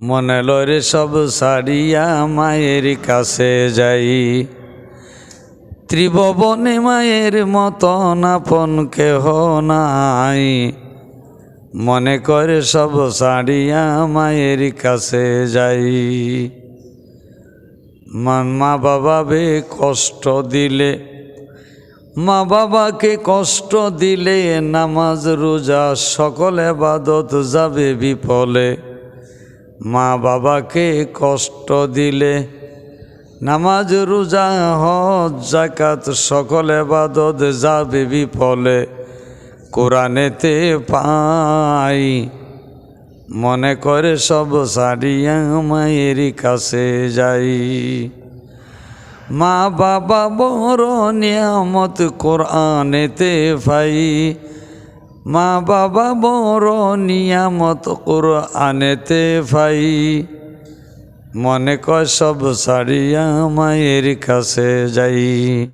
মনে লরে সব সারিয়া মায়ের কাছে যাই। ত্রিভুবনে মায়ের মতন আপন কেহ নাই, মনে করে সব সারিয়া মায়ের কাছে যাই। মা বাবাকে কষ্ট দিলে, মা বাবাকে কষ্ট দিলে নামাজ রোজা সকল ইবাদত যাবে বিফলে। মা বাবাকে কষ্ট দিলে নামাজ রোজা হজ যাকাত সকল ইবাদত যাবে বিফলে। কোরআনেতে পাই মনে করে সব সারিয়া মায়ের কাছে যাই। মা বাবা বড় নিয়ামত কোরআনেতে পাই, মা বাবা বড় নিয়ামত কোরআনেতে পাই। মনে কর সব সারিয়া মায়ের কাছে যাই।